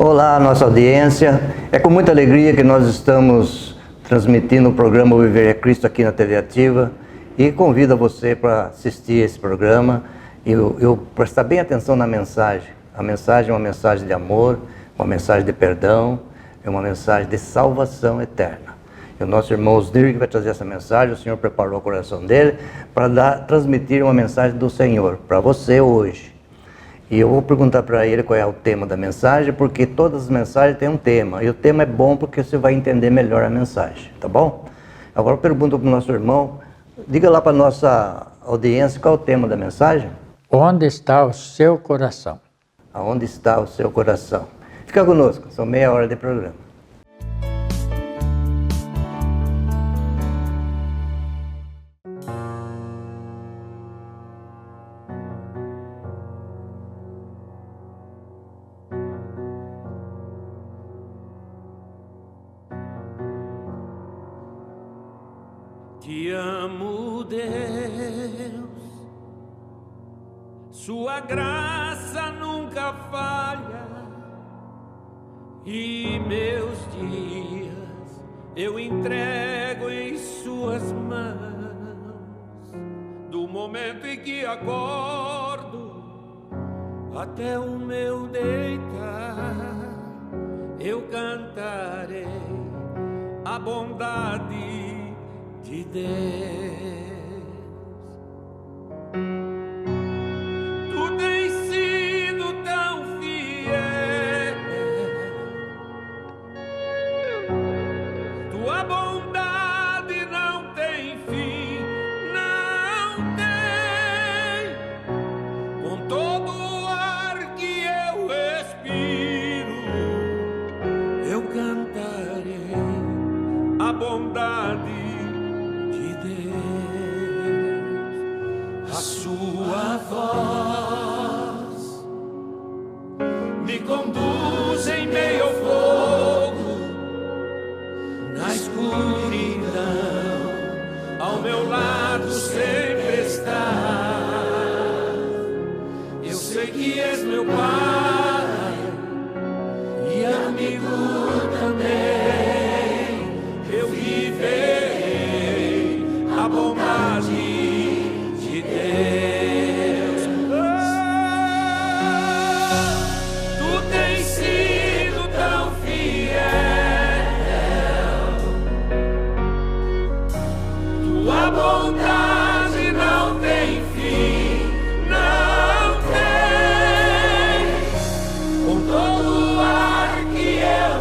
Olá, nossa audiência. É com muita alegria que nós estamos transmitindo o programa O Viver é Cristo aqui na TV Ativa e convido você para assistir esse programa e eu prestar bem atenção na mensagem. A mensagem é uma mensagem de amor, uma mensagem de perdão, é uma mensagem de salvação eterna. E o nosso irmão Osnir que vai trazer essa mensagem, o Senhor preparou o coração dele para transmitir uma mensagem do Senhor para você hoje. E eu vou perguntar para ele qual é o tema da mensagem, porque todas as mensagens têm um tema. E o tema é bom porque você vai entender melhor a mensagem, tá bom? Agora eu pergunto para o nosso irmão, diga lá para a nossa audiência qual é o tema da mensagem. Onde está o seu coração? Aonde está o seu coração? Fica conosco, são meia hora de programa. Te amo, Deus, sua graça nunca falha, e meus dias eu entrego em suas mãos. Do momento em que acordo até o meu deitar, eu cantarei a bondade de Deus. Tu tens sido tão fiel, tua bondade não tem fim, não tem. Com todo o ar que eu respiro, eu cantarei a bondade. A sua voz me conduz em meio ao fogo, na escuridão, ao meu lado sempre está. Eu sei que és meu Pai e amigo também. Eu viverei a bondade de Deus. Tu tens sido tão fiel, tua bondade não tem fim, não tem. Com todo o ar que eu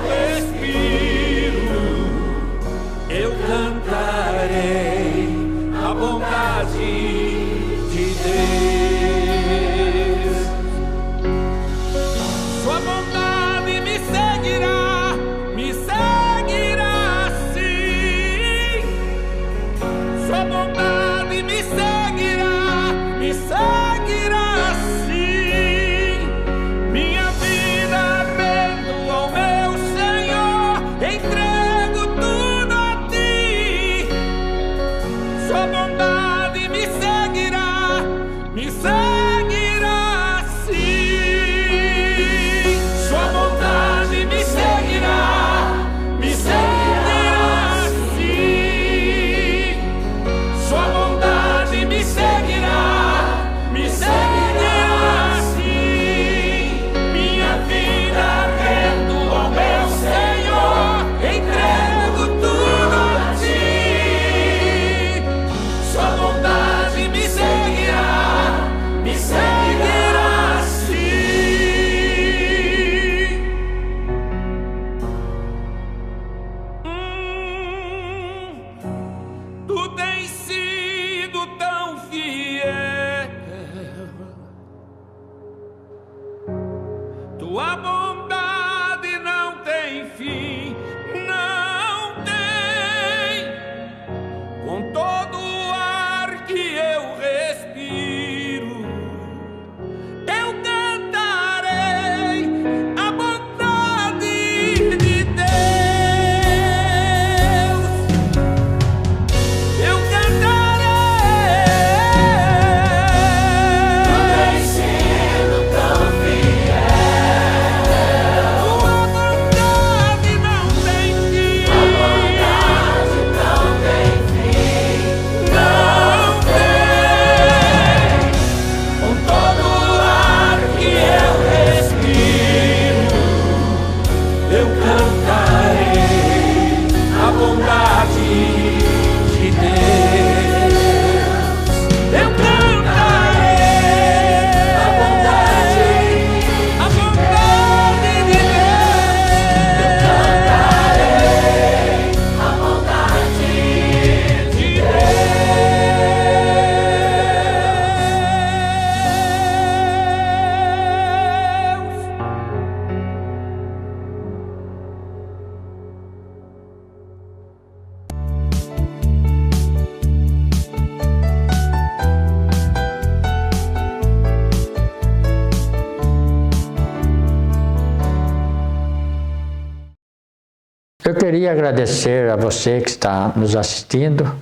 Eu queria agradecer a você que está nos assistindo,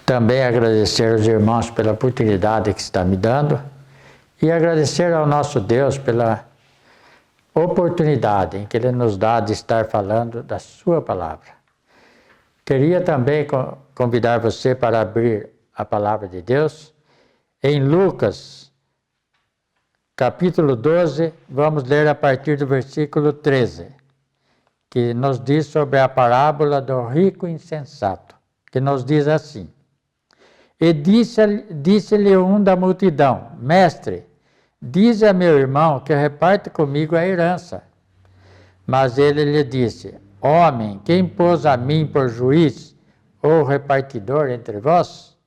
também agradecer aos irmãos pela oportunidade que está me dando e agradecer ao nosso Deus pela oportunidade que Ele nos dá de estar falando da Sua palavra. Queria também convidar você para abrir a palavra de Deus em Lucas, capítulo 12, vamos ler a partir do versículo 13, que nos diz sobre a parábola do rico insensato, que nos diz assim: E disse-lhe um da multidão: Mestre, dize a meu irmão que reparte comigo a herança. Mas ele lhe disse: Homem, quem pôs a mim por juiz ou repartidor entre vós?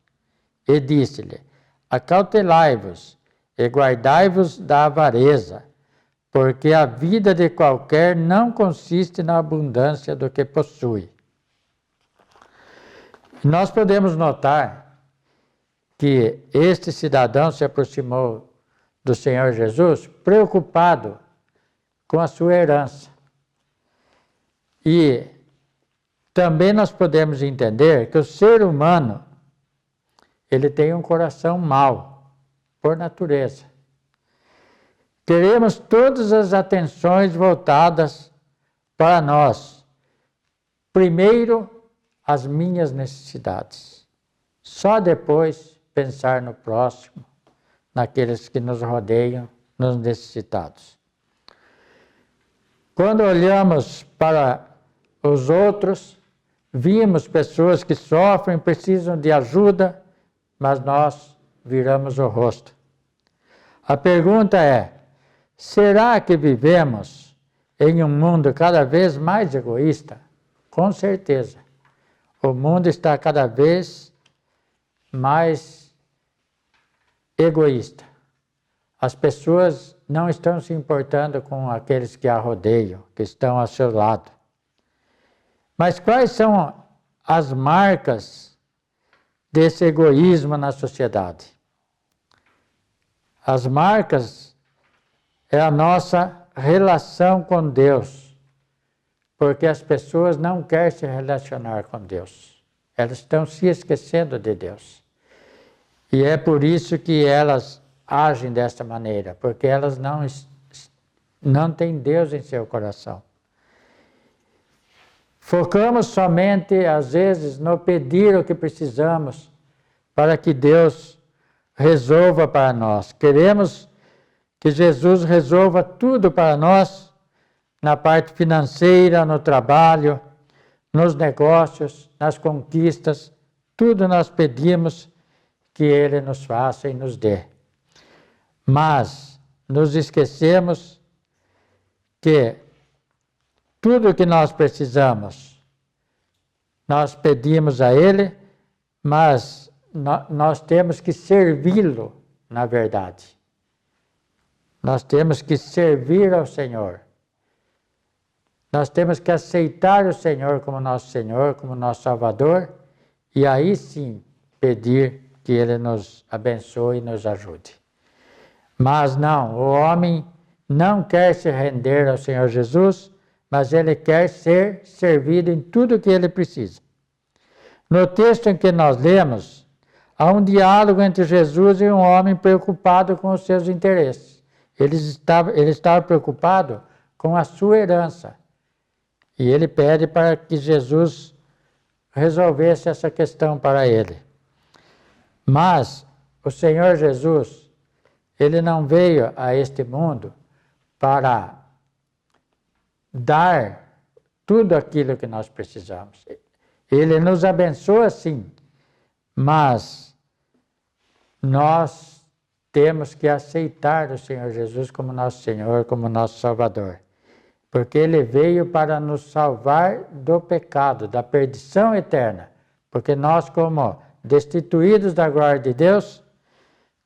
E disse-lhe: Acautelai-vos e guardai-vos da avareza, porque a vida de qualquer não consiste na abundância do que possui. Nós podemos notar que este cidadão se aproximou do Senhor Jesus preocupado com a sua herança. E também nós podemos entender que o ser humano, ele tem um coração mau, por natureza. Queremos todas as atenções voltadas para nós. Primeiro, as minhas necessidades. Só depois pensar no próximo, naqueles que nos rodeiam, nos necessitados. Quando olhamos para os outros, vimos pessoas que sofrem, precisam de ajuda, mas nós viramos o rosto. A pergunta é: será que vivemos em um mundo cada vez mais egoísta? Com certeza. O mundo está cada vez mais egoísta. As pessoas não estão se importando com aqueles que a rodeiam, que estão ao seu lado. Mas quais são as marcas desse egoísmo na sociedade? As marcas é a nossa relação com Deus, porque as pessoas não querem se relacionar com Deus. Elas estão se esquecendo de Deus. E é por isso que elas agem desta maneira, porque elas não têm Deus em seu coração. Focamos somente, às vezes, no pedir o que precisamos para que Deus resolva para nós. Queremos que Jesus resolva tudo para nós, na parte financeira, no trabalho, nos negócios, nas conquistas, tudo nós pedimos que Ele nos faça e nos dê. Mas nos esquecemos que tudo que nós precisamos, nós pedimos a Ele, mas nós temos que servi-lo, na verdade. Nós temos que servir ao Senhor. Nós temos que aceitar o Senhor, como nosso Salvador, e aí sim pedir que Ele nos abençoe e nos ajude. Mas não, o homem não quer se render ao Senhor Jesus, mas ele quer ser servido em tudo que ele precisa. No texto em que nós lemos, há um diálogo entre Jesus e um homem preocupado com os seus interesses. Ele estava preocupado com a sua herança. E ele pede para que Jesus resolvesse essa questão para ele. Mas o Senhor Jesus, Ele não veio a este mundo para dar tudo aquilo que nós precisamos. Ele nos abençoa sim, mas nós temos que aceitar o Senhor Jesus como nosso Senhor, como nosso Salvador. Porque Ele veio para nos salvar do pecado, da perdição eterna. Porque nós, como destituídos da glória de Deus,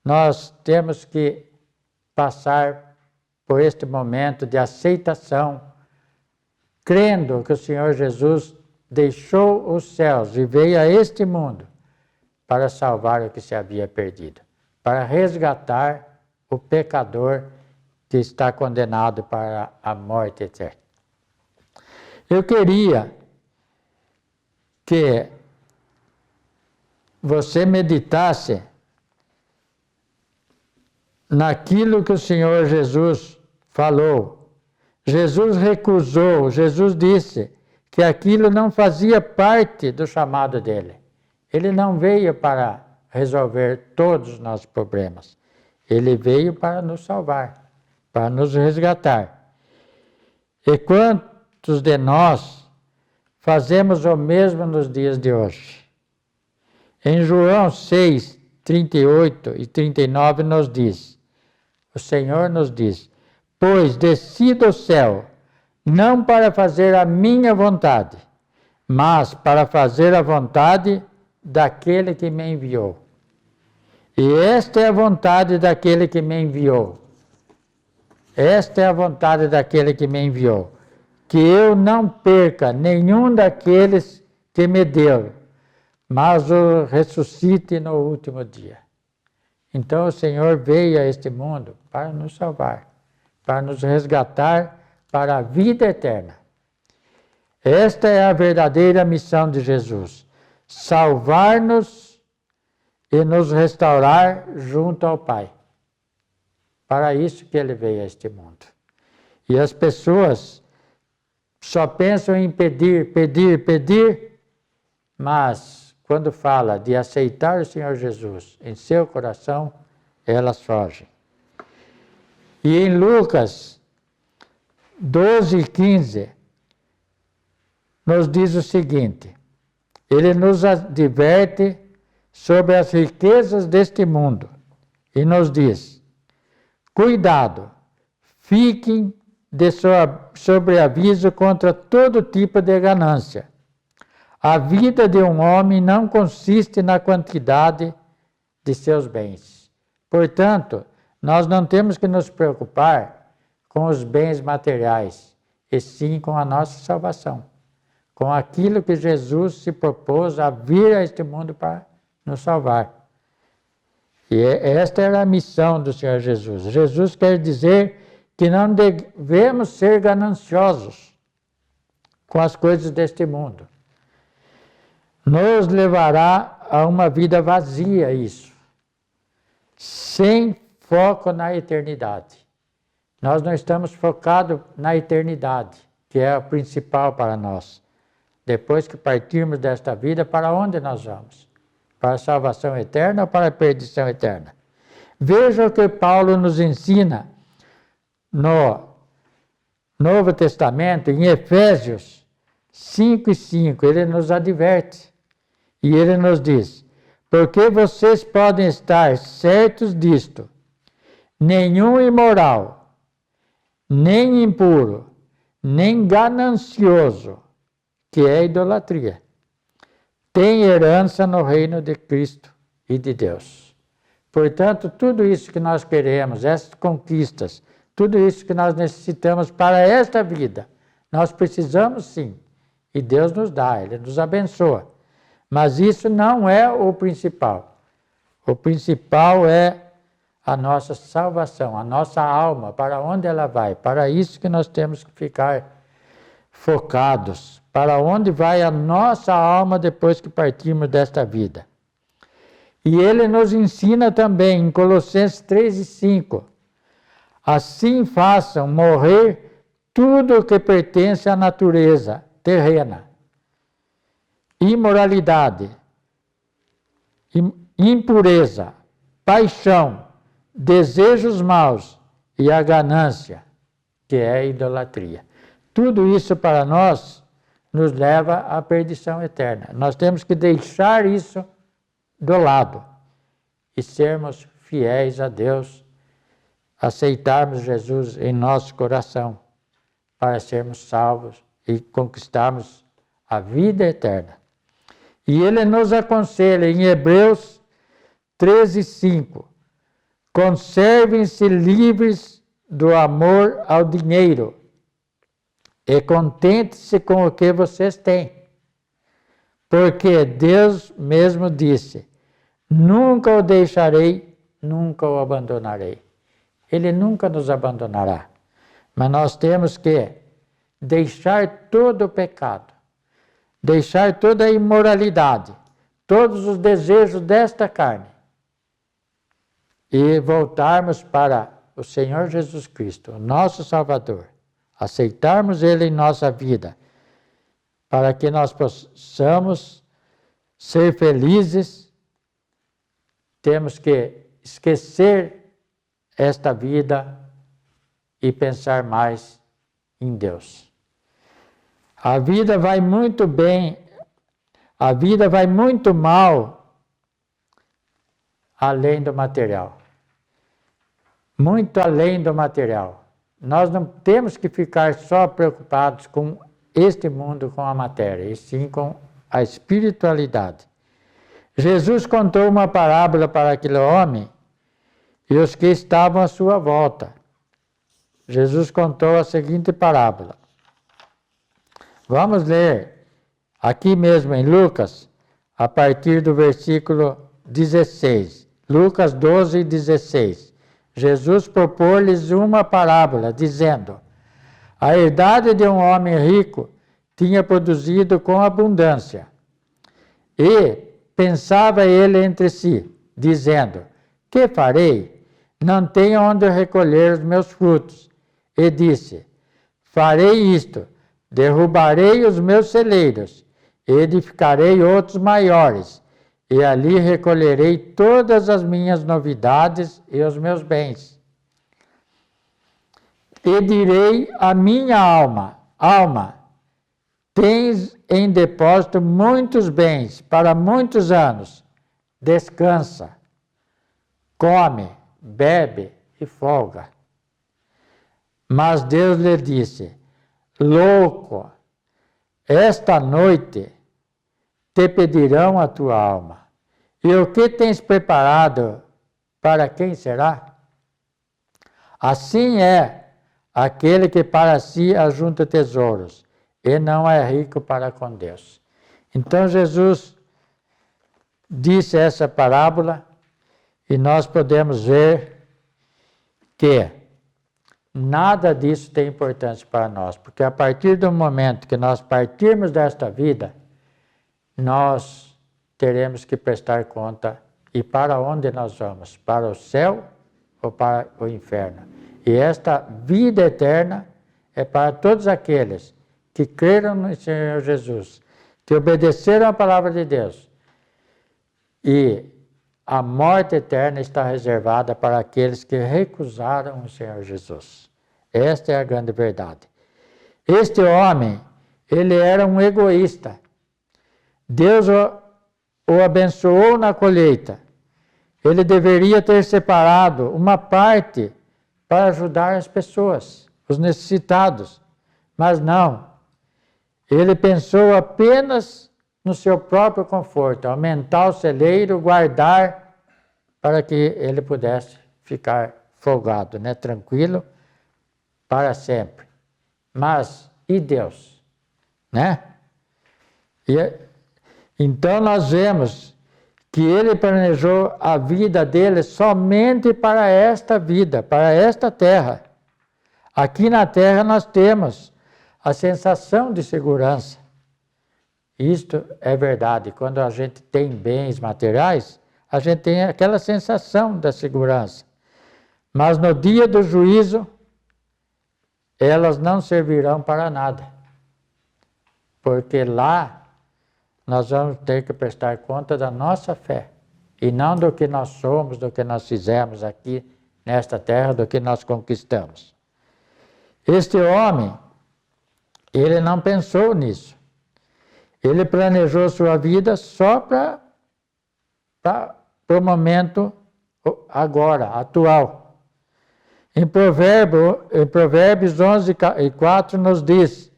nós temos que passar por este momento de aceitação, crendo que o Senhor Jesus deixou os céus e veio a este mundo para salvar o que se havia perdido, para resgatar o pecador que está condenado para a morte eterna. Eu queria que você meditasse naquilo que o Senhor Jesus falou. Jesus recusou, Jesus disse que aquilo não fazia parte do chamado dele. Ele não veio para resolver todos os nossos problemas. Ele veio para nos salvar, para nos resgatar. E quantos de nós fazemos o mesmo nos dias de hoje? Em João 6, 38 e 39 nos diz, o Senhor nos diz, pois desci do céu, não para fazer a minha vontade, mas para fazer a vontade daquele que me enviou. E esta é a vontade daquele que me enviou. Esta é a vontade daquele que me enviou, que eu não perca nenhum daqueles que me deu, mas o ressuscite no último dia. Então o Senhor veio a este mundo para nos salvar, para nos resgatar para a vida eterna. Esta é a verdadeira missão de Jesus, salvar-nos e nos restaurar junto ao Pai. Para isso que ele veio a este mundo. E as pessoas só pensam em pedir, pedir, pedir, mas quando fala de aceitar o Senhor Jesus em seu coração, elas fogem. E em Lucas 12:15, nos diz o seguinte, ele nos adverte sobre as riquezas deste mundo e nos diz, cuidado, fiquem de sobreaviso contra todo tipo de ganância. A vida de um homem não consiste na quantidade de seus bens. Portanto, nós não temos que nos preocupar com os bens materiais, e sim com a nossa salvação, com aquilo que Jesus se propôs a vir a este mundo para nos salvar. E esta era a missão do Senhor Jesus. Jesus quer dizer que não devemos ser gananciosos com as coisas deste mundo. Nos levará a uma vida vazia isso, sem foco na eternidade. Nós não estamos focados na eternidade, que é o principal para nós. Depois que partirmos desta vida, para onde nós vamos? Para a salvação eterna ou para a perdição eterna? Veja o que Paulo nos ensina no Novo Testamento, em Efésios 5:5, ele nos adverte. E ele nos diz, porque vocês podem estar certos disto, nenhum imoral, nem impuro, nem ganancioso, que é idolatria, tem herança no reino de Cristo e de Deus. Portanto, tudo isso que nós queremos, essas conquistas, tudo isso que nós necessitamos para esta vida, nós precisamos sim, e Deus nos dá, Ele nos abençoa. Mas isso não é o principal. O principal é a nossa salvação, a nossa alma, para onde ela vai. Para isso que nós temos que ficar focados. Para onde vai a nossa alma depois que partirmos desta vida. E ele nos ensina também em Colossenses 3:5. Assim façam morrer tudo o que pertence à natureza terrena. Imoralidade, impureza, paixão, desejos maus e a ganância, que é a idolatria. Tudo isso para nós nos leva à perdição eterna. Nós temos que deixar isso do lado e sermos fiéis a Deus, aceitarmos Jesus em nosso coração para sermos salvos e conquistarmos a vida eterna. E ele nos aconselha em Hebreus 13:5, conservem-se livres do amor ao dinheiro e contente-se com o que vocês têm. Porque Deus mesmo disse, nunca o deixarei, nunca o abandonarei. Ele nunca nos abandonará. Mas nós temos que deixar todo o pecado, deixar toda a imoralidade, todos os desejos desta carne e voltarmos para o Senhor Jesus Cristo, o nosso Salvador, aceitarmos Ele em nossa vida, para que nós possamos ser felizes, temos que esquecer esta vida e pensar mais em Deus. A vida vai muito bem, a vida vai muito mal além do material. Muito além do material. Nós não temos que ficar só preocupados com este mundo, com a matéria, e sim com a espiritualidade. Jesus contou uma parábola para aquele homem e os que estavam à sua volta. Jesus contou a seguinte parábola. Vamos ler aqui mesmo em Lucas, a partir do versículo 16. Lucas 12, 16. Jesus propôs-lhes uma parábola, dizendo: a herdade de um homem rico tinha produzido com abundância. E pensava ele entre si, dizendo: que farei? Não tenho onde recolher os meus frutos. E disse: farei isto, derrubarei os meus celeiros, edificarei outros maiores, e ali recolherei todas as minhas novidades e os meus bens. E direi à minha alma: alma, tens em depósito muitos bens para muitos anos. Descansa, come, bebe e folga. Mas Deus lhe disse: louco, esta noite te pedirão a tua alma. E o que tens preparado, para quem será? Assim é aquele que para si ajunta tesouros e não é rico para com Deus. Então Jesus disse essa parábola e nós podemos ver que nada disso tem importância para nós, porque a partir do momento que nós partirmos desta vida, nós teremos que prestar conta e para onde nós vamos, para o céu ou para o inferno. E esta vida eterna é para todos aqueles que creram no Senhor Jesus, que obedeceram a palavra de Deus. E a morte eterna está reservada para aqueles que recusaram o Senhor Jesus. Esta é a grande verdade. Este homem, ele era um egoísta. Deus o abençoou na colheita. Ele deveria ter separado uma parte para ajudar as pessoas, os necessitados. Mas não. Ele pensou apenas no seu próprio conforto, aumentar o celeiro, guardar para que ele pudesse ficar folgado, né? Tranquilo para sempre. Mas e Deus? Né? Então nós vemos que ele planejou a vida dele somente para esta vida, para esta terra. Aqui na terra nós temos a sensação de segurança. Isto é verdade. Quando a gente tem bens materiais, a gente tem aquela sensação da segurança. Mas no dia do juízo, elas não servirão para nada. Porque lá nós vamos ter que prestar conta da nossa fé. E não do que nós somos, do que nós fizemos aqui nesta terra, do que nós conquistamos. Este homem, ele não pensou nisso. Ele planejou sua vida só para o momento agora, atual. Em Provérbios 11:4 nos diz: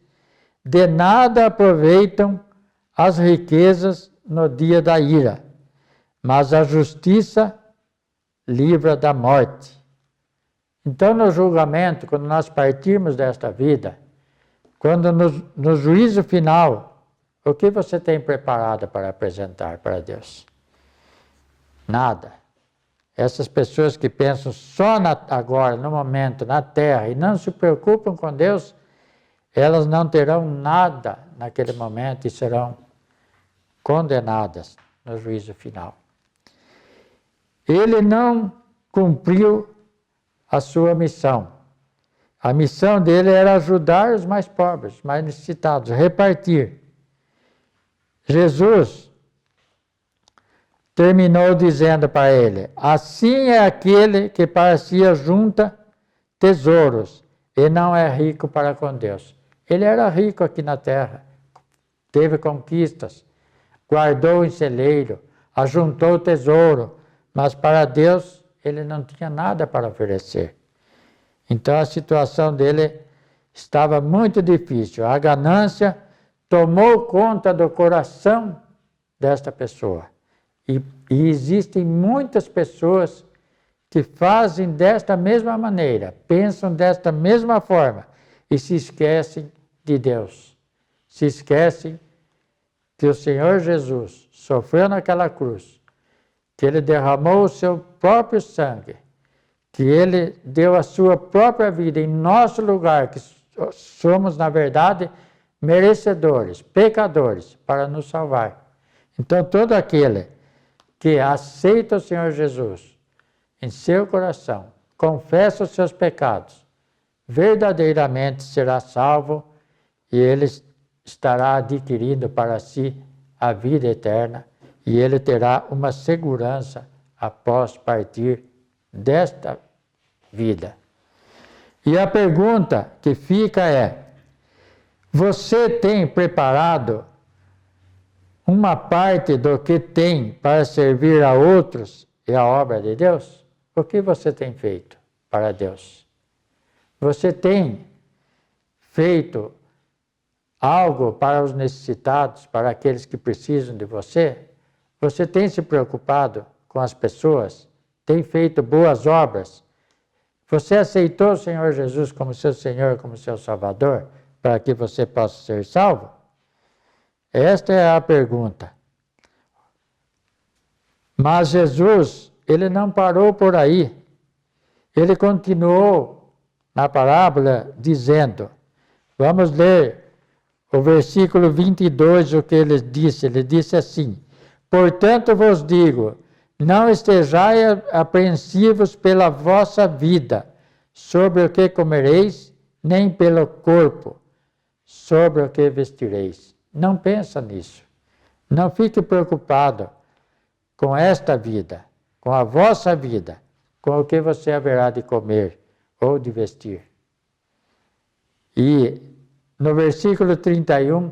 de nada aproveitam as riquezas no dia da ira, mas a justiça livra da morte. Então, no julgamento, quando nós partirmos desta vida, quando no juízo final, o que você tem preparado para apresentar para Deus? Nada. Essas pessoas que pensam só agora, no momento, na terra, e não se preocupam com Deus, elas não terão nada naquele momento e serão condenadas no juízo final. Ele não cumpriu a sua missão. A missão dele era ajudar os mais pobres, os mais necessitados, repartir. Jesus terminou dizendo para ele: assim é aquele que para si ajunta tesouros e não é rico para com Deus. Ele era rico aqui na terra, teve conquistas, guardou em celeiro, ajuntou tesouro, mas para Deus ele não tinha nada para oferecer. Então a situação dele estava muito difícil. A ganância tomou conta do coração desta pessoa. E existem muitas pessoas que fazem desta mesma maneira, pensam desta mesma forma e se esquecem de Deus. Se esquecem que o Senhor Jesus sofreu naquela cruz, que Ele derramou o seu próprio sangue, que Ele deu a sua própria vida em nosso lugar, que somos, na verdade, merecedores, pecadores, para nos salvar. Então, todo aquele que aceita o Senhor Jesus em seu coração, confessa os seus pecados, verdadeiramente será salvo e ele estará adquirindo para si a vida eterna e ele terá uma segurança após partir desta vida. E a pergunta que fica é: você tem preparado uma parte do que tem para servir a outros e a obra de Deus? O que você tem feito para Deus? Você tem feito algo para os necessitados, para aqueles que precisam de você? Você tem se preocupado com as pessoas? Tem feito boas obras? Você aceitou o Senhor Jesus como seu Senhor, como seu Salvador, para que você possa ser salvo? Esta é a pergunta. Mas Jesus, ele não parou por aí. Ele continuou na parábola dizendo, vamos ler o versículo 22, o que ele disse assim: portanto vos digo, não estejais apreensivos pela vossa vida, sobre o que comereis, nem pelo corpo, sobre o que vestireis. Não pensa nisso. Não fique preocupado com esta vida, com a vossa vida, com o que você haverá de comer ou de vestir. E no versículo 31,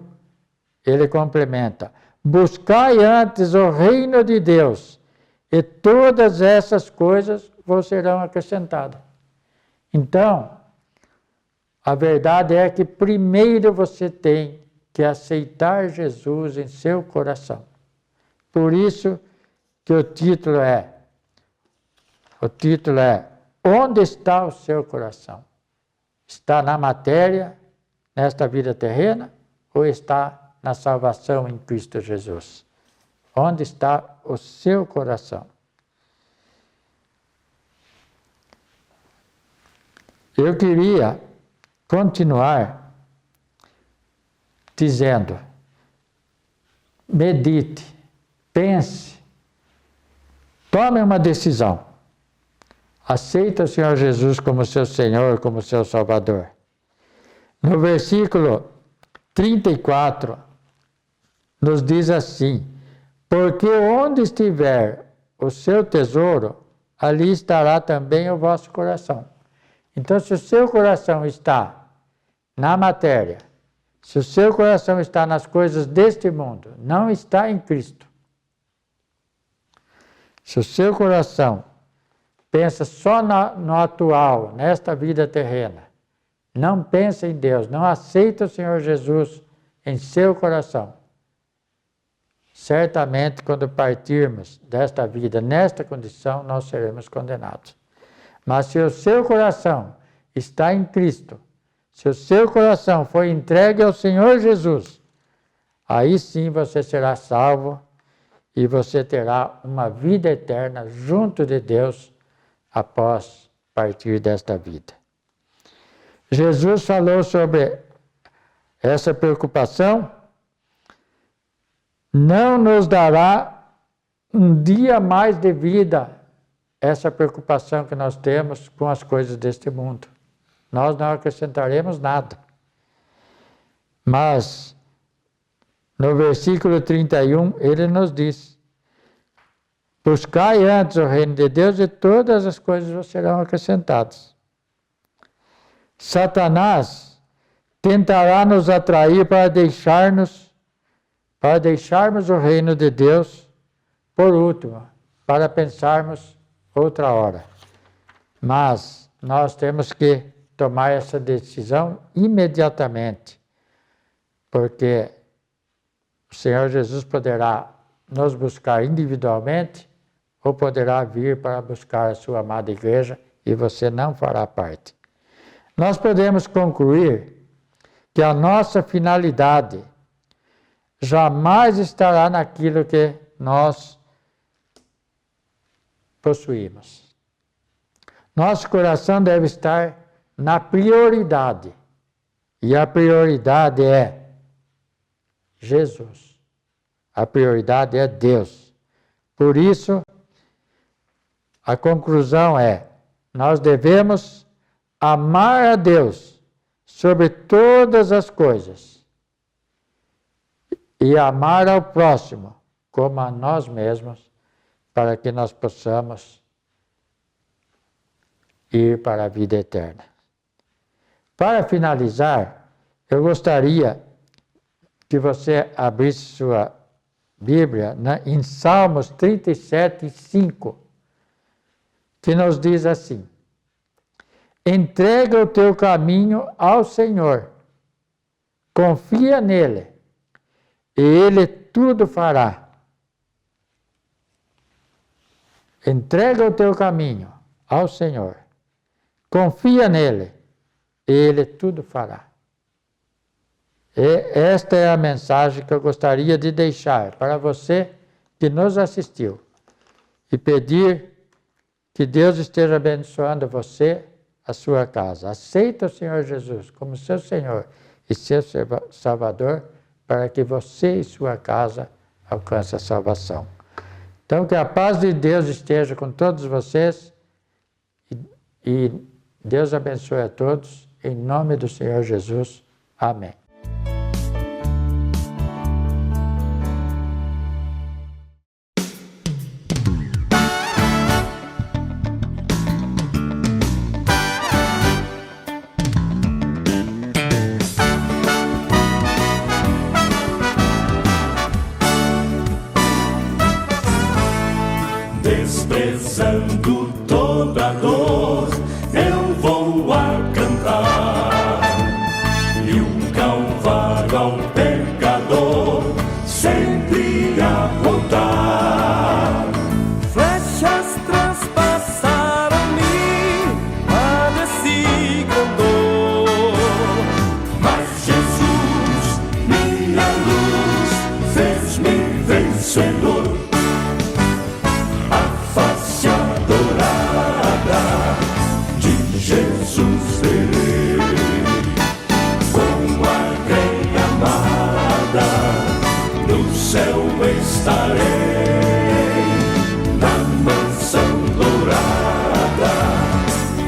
ele complementa: buscai antes o reino de Deus, e todas essas coisas vos serão acrescentadas. Então, a verdade é que primeiro você tem que aceitar Jesus em seu coração. Por isso que o título é Onde está o seu coração? Está na matéria, nesta vida terrena, ou está na salvação em Cristo Jesus? Onde está o seu coração? Eu queria continuar dizendo, medite, pense, tome uma decisão. Aceita o Senhor Jesus como seu Senhor, como seu Salvador. No versículo 34, nos diz assim: porque onde estiver o seu tesouro, ali estará também o vosso coração. Então, se o seu coração está na matéria, se o seu coração está nas coisas deste mundo, não está em Cristo. Se o seu coração pensa só no atual, nesta vida terrena, não pensa em Deus, não aceita o Senhor Jesus em seu coração, certamente quando partirmos desta vida, nesta condição, nós seremos condenados. Mas se o seu coração está em Cristo, se o seu coração foi entregue ao Senhor Jesus, aí sim você será salvo e você terá uma vida eterna junto de Deus após partir desta vida. Jesus falou sobre essa preocupação não nos dará um dia mais de vida, essa preocupação que nós temos com as coisas deste mundo. Nós não acrescentaremos nada. Mas, no versículo 31, ele nos diz: buscai antes o reino de Deus e todas as coisas vos serão acrescentadas. Satanás tentará nos atrair para deixarmos o reino de Deus por último, para pensarmos outra hora. Mas nós temos que tomar essa decisão imediatamente, porque o Senhor Jesus poderá nos buscar individualmente ou poderá vir para buscar a sua amada igreja e você não fará parte. Nós podemos concluir que a nossa finalidade jamais estará naquilo que nós possuímos. Nosso coração deve estar na prioridade. E a prioridade é Jesus. A prioridade é Deus. Por isso, a conclusão é: nós devemos amar a Deus sobre todas as coisas e amar ao próximo como a nós mesmos, para que nós possamos ir para a vida eterna. Para finalizar, eu gostaria que você abrisse sua Bíblia em Salmos 37, 5, que nos diz assim: entrega o teu caminho ao Senhor, confia nele, e Ele tudo fará. Entrega o teu caminho ao Senhor, confia nele, e Ele tudo fará. E esta é a mensagem que eu gostaria de deixar para você que nos assistiu e pedir que Deus esteja abençoando você, a sua casa. Aceita o Senhor Jesus como seu Senhor e seu Salvador, para que você e sua casa alcancem a salvação. Então, que a paz de Deus esteja com todos vocês e Deus abençoe a todos, em nome do Senhor Jesus. Amém. Desprezando toda dor, eu vou a cantar. E um calvário ao pecador, sempre a voltar. Flechas transpassaram-me, padeci com dor. Mas Jesus, minha luz, fez-me vencedor. Jesus verei, com a quem amada, no céu estarei, na mansão dourada,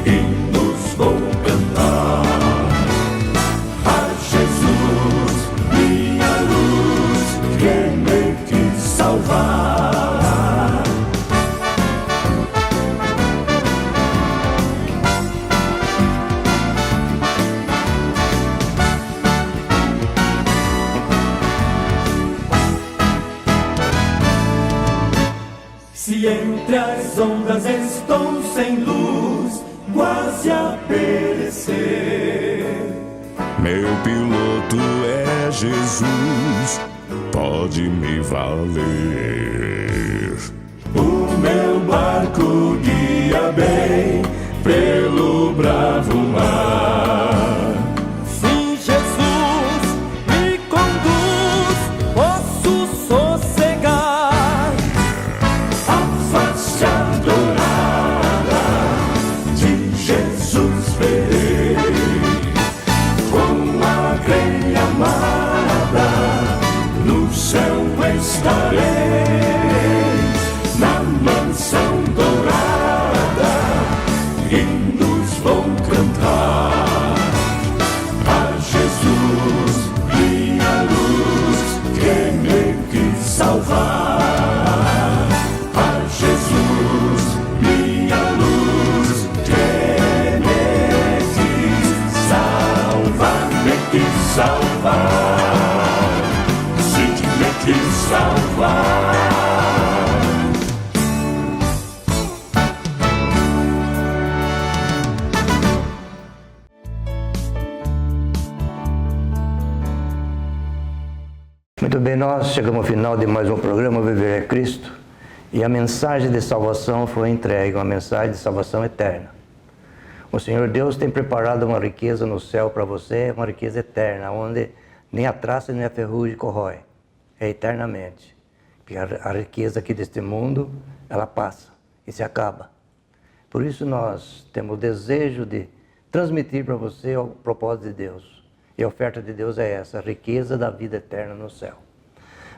hinos vou cantar. A Jesus, minha luz, que me quis salvar. Se entre as ondas estou sem luz, quase a perecer, meu piloto é Jesus, pode me valer. o meu barco guia bem pelo bravo mar. Sim, Jesus me conduz, posso sossegar. A face adorada de Jesus verei, com a quem amar. Muito bem, nós chegamos ao final de mais um programa Viver é Cristo e a mensagem de salvação foi entregue, uma mensagem de salvação eterna. O Senhor Deus tem preparado uma riqueza no céu para você, uma riqueza eterna, onde nem a traça nem a ferrugem corrói, é eternamente. Porque a riqueza aqui deste mundo, ela passa e se acaba. Por isso nós temos o desejo de transmitir para você o propósito de Deus. E a oferta de Deus é essa, a riqueza da vida eterna no céu.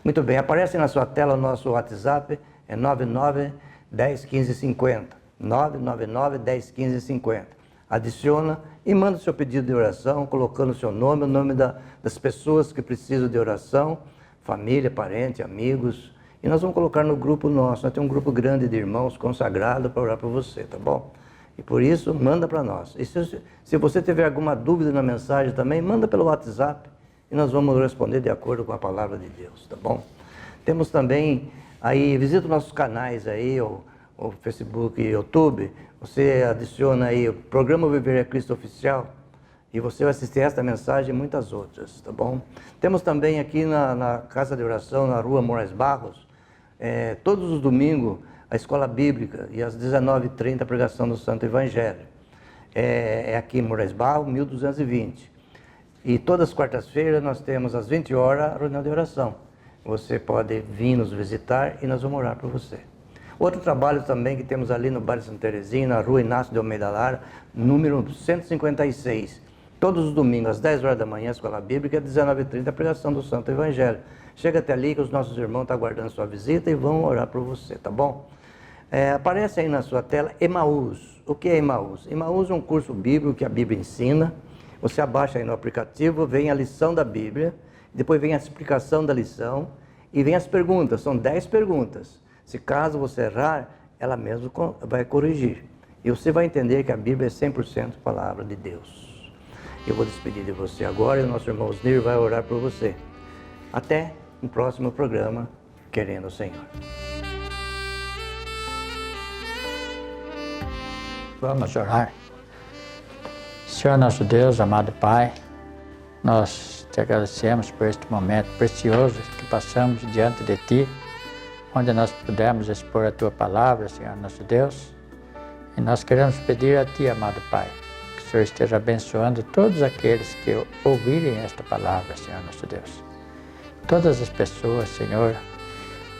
Muito bem, aparece na sua tela o nosso WhatsApp, é 99 10 15 50. 999 10 15 50. Adiciona e manda o seu pedido de oração, colocando o seu nome, o nome das pessoas que precisam de oração, família, parente, amigos. E nós vamos colocar no grupo nosso, nós temos um grupo grande de irmãos consagrados para orar por você, tá bom? E por isso, manda para nós. E se você tiver alguma dúvida na mensagem também, manda pelo WhatsApp e nós vamos responder de acordo com a palavra de Deus, tá bom? Temos também aí, visita os nossos canais aí, o Facebook e YouTube, você adiciona aí o programa Viver é Cristo Oficial e você vai assistir esta mensagem e muitas outras, tá bom? Temos também aqui na Casa de Oração, na Rua Moraes Barros, todos os domingos, a Escola Bíblica e às 19h30 a pregação do Santo Evangelho. É aqui em Moraes Barros, 1220. E todas as quartas-feiras nós temos às 20 horas a reunião de oração. Você pode vir nos visitar e nós vamos orar por você. Outro trabalho também que temos ali no bairro Santa Terezinha, na Rua Inácio de Almeida Lara, número 156. Todos os domingos, às 10 horas da manhã, a Escola Bíblica, às 19h30, a pregação do Santo Evangelho. Chega até ali que os nossos irmãos estão aguardando sua visita e vão orar por você, tá bom? Aparece aí na sua tela Emaús. O que é Emaús? Emaús é um curso bíblico que a Bíblia ensina. Você abaixa aí no aplicativo, vem a lição da Bíblia, depois vem a explicação da lição e vem as perguntas, são 10 perguntas. Se caso você errar, ela mesma vai corrigir. E você vai entender que a Bíblia é 100% palavra de Deus. Eu vou despedir de você agora e o nosso irmão Osnir vai orar por você. Até o próximo programa, querendo o Senhor. Vamos orar. Senhor nosso Deus, amado Pai, nós te agradecemos por este momento precioso que passamos diante de Ti, onde nós pudemos expor a Tua palavra, Senhor nosso Deus. E nós queremos pedir a Ti, amado Pai, que o Senhor esteja abençoando todos aqueles que ouvirem esta palavra, Senhor nosso Deus. Todas as pessoas, Senhor,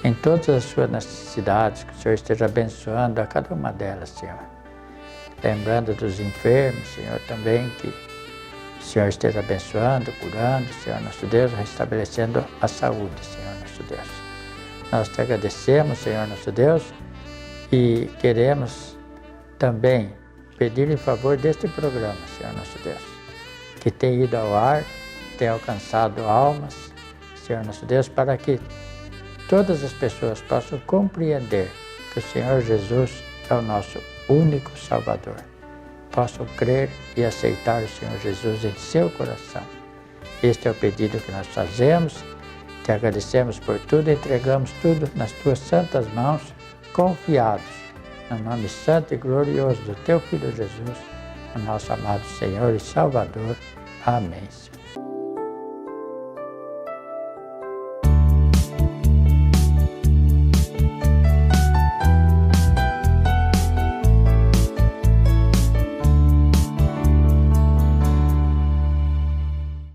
em todas as suas necessidades, que o Senhor esteja abençoando a cada uma delas, Senhor. Lembrando dos enfermos, Senhor, também, que o Senhor esteja abençoando, curando, Senhor nosso Deus, restabelecendo a saúde, Senhor nosso Deus. Nós te agradecemos, Senhor nosso Deus, e queremos também pedir em favor deste programa, Senhor nosso Deus, que tem ido ao ar, tem alcançado almas, Senhor nosso Deus, para que todas as pessoas possam compreender que o Senhor Jesus é o nosso único Salvador. Possam crer e aceitar o Senhor Jesus em seu coração. Este é o pedido que nós fazemos. Te agradecemos por tudo e entregamos tudo nas Tuas santas mãos, confiados no nome santo e glorioso do Teu Filho Jesus, o nosso amado Senhor e Salvador. Amém.